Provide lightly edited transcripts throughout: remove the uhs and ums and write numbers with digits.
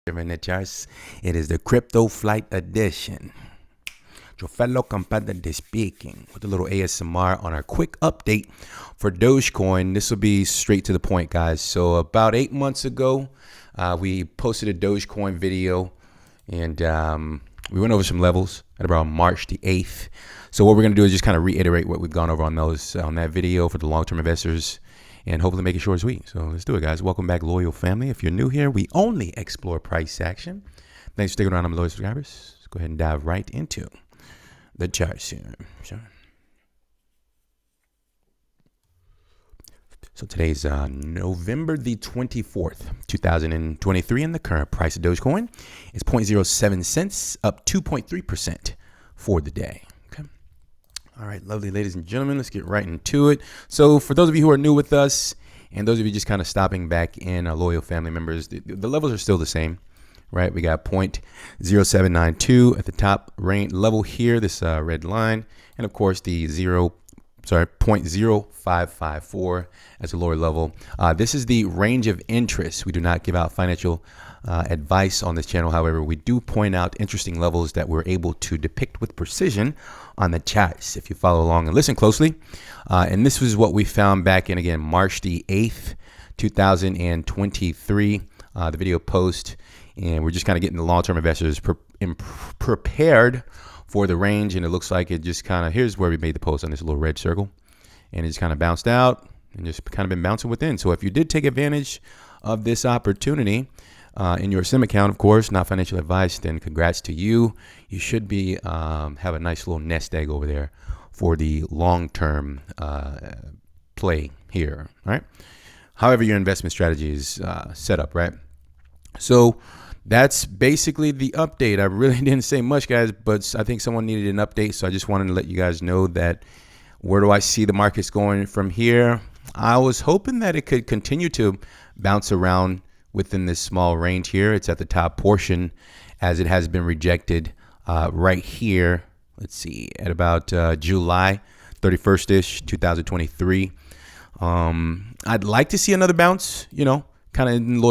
In the charts, it is the Crypto Flight Edition. Your fellow compadre speaking with a little ASMR on our quick update for Dogecoin. This will be straight to the point, guys. So about 8 months ago, we posted a Dogecoin video, and we went over some levels at about March the 8th. So what we're going to do is just kind of reiterate what we've gone over on that video for the long-term investors, and hopefully make it short and sweet. So let's do it, guys. Welcome back, loyal family. If you're new here, we only explore price action. Thanks for sticking around. I'm loyal subscribers. Let's go ahead and dive right into the charts here. Sure. So today's November the 24th, 2023, and the current price of Dogecoin is 0.07 cents, up 2.3% for the day. All right, lovely ladies and gentlemen, let's get right into it. So for those of you who are new with us, and those of you just kind of stopping back in, our loyal family members, the levels are still the same, right? We got 0.0792 at the top range level here, this red line, and of course the 0.0554 as a lower level. This is the range of interest. We do not give out financial advice on this channel. However, we do point out interesting levels that we're able to depict with precision on the charts if you follow along and listen closely. And this was what we found back in, again, March the 8th, 2023, the video post. And we're just kind of getting the long-term investors prepared for the range. And it looks like it just kind of, here's where we made the post on this little red circle. And it just kind of bounced out and just kind of been bouncing within. So if you did take advantage of this opportunity in your sim account, of course, not financial advice, then congrats to you. You should be have a nice little nest egg over there for the long-term play here, right? However your investment strategy is set up, right? So that's basically the update. I really didn't say much, guys, but I think someone needed an update, so I just wanted to let you guys know that where do I see the markets going from here. I was hoping that it could continue to bounce around within this small range here. It's at the top portion as it has been rejected right here. Let's see, at about July 31st-ish, 2023. I'd like to see another bounce, you know, kind of in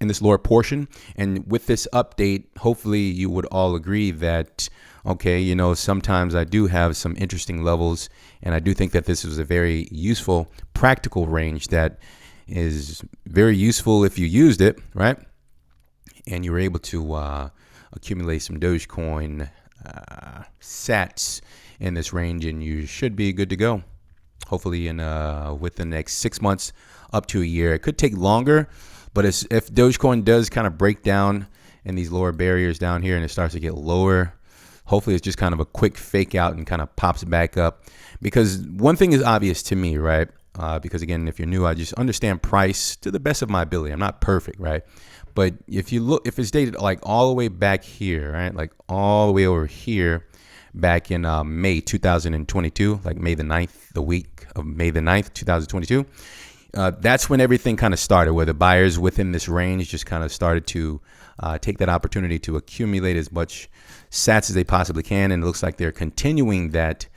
this lower portion. And with this update, hopefully you would all agree that, okay, you know, sometimes I do have some interesting levels, and I do think that this is a very useful, practical range that is very useful if you used it, right? And you were able to accumulate some Dogecoin sats in this range, and you should be good to go. Hopefully in within the next 6 months up to a year. It could take longer, but if Dogecoin does kind of break down in these lower barriers down here and it starts to get lower, hopefully it's just kind of a quick fake out and kind of pops back up. Because one thing is obvious to me, right? Because again, if you're new, I just understand price to the best of my ability. I'm not perfect, right? But if you look, if it's dated like all the way back here, right? Like all the way over here back in May 2022, like May the 9th, the week of May the 9th, 2022. That's when everything kind of started, where the buyers within this range just kind of started to take that opportunity to accumulate as much sats as they possibly can. And it looks like they're continuing that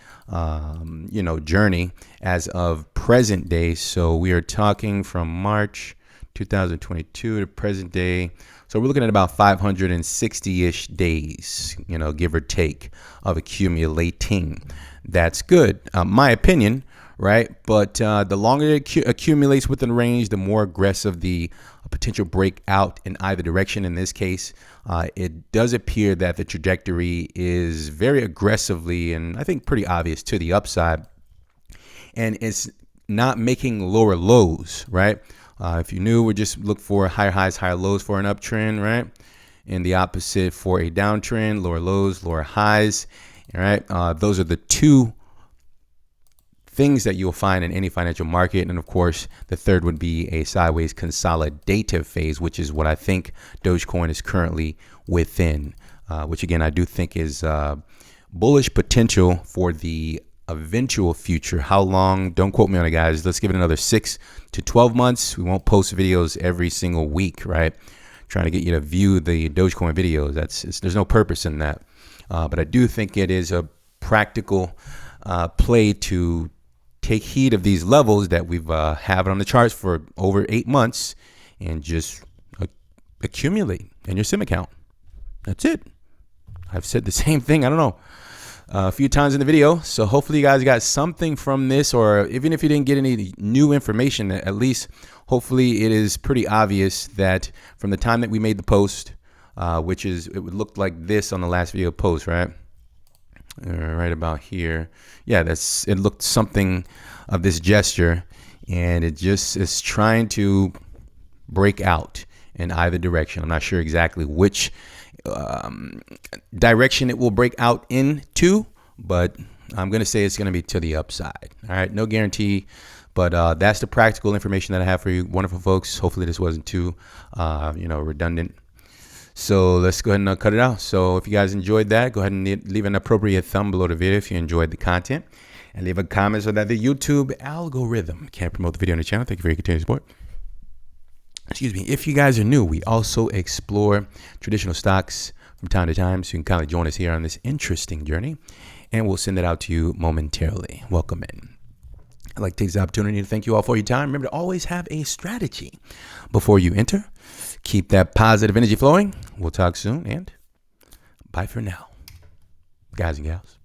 journey as of present day. So we are talking from March 2022 to present day. So we're looking at about 560-ish days, you know, give or take, of accumulating. That's good, my opinion, right? But the longer it accumulates within range, the more aggressive the potential breakout in either direction. In this case, it does appear that the trajectory is very aggressively, and I think pretty obvious, to the upside. And it's not making lower lows, right? If you knew, we just look for higher highs, higher lows for an uptrend, right? And the opposite for a downtrend, lower lows, lower highs, all right? Those are the two things that you'll find in any financial market. And of course, the third would be a sideways consolidative phase, which is what I think Dogecoin is currently within, which again, I do think is bullish potential for the eventual future. How long? Don't quote me on it, guys. Let's give it another 6 to 12 months. We won't post videos every single week, right? Trying to get you to view the Dogecoin videos. There's no purpose in that. But I do think it is a practical play to take heed of these levels that we've have on the charts for over 8 months and just accumulate, and your SIM account. That's it. I've said the same thing, I don't know, a few times in the video. So hopefully you guys got something from this, or even if you didn't get any new information, at least hopefully it is pretty obvious that from the time that we made the post, which is, it would look like this on the last video post, right? Right about here. Yeah, it looked something of this gesture, and it just is trying to break out in either direction. I'm not sure exactly which direction it will break out into, but I'm going to say it's going to be to the upside. All right, no guarantee, but that's the practical information that I have for you, wonderful folks. Hopefully this wasn't too redundant. So let's go ahead and cut it out. So if you guys enjoyed that, go ahead and leave an appropriate thumb below the video if you enjoyed the content, and leave a comment so that the YouTube algorithm can promote the video on the channel. Thank you for your continued support. Excuse me. If you guys are new, we also explore traditional stocks from time to time, so you can kind of join us here on this interesting journey, and we'll send it out to you momentarily. Welcome in. I'd like to take this opportunity to thank you all for your time. Remember to always have a strategy before you enter. Keep that positive energy flowing. We'll talk soon, and bye for now, guys and gals.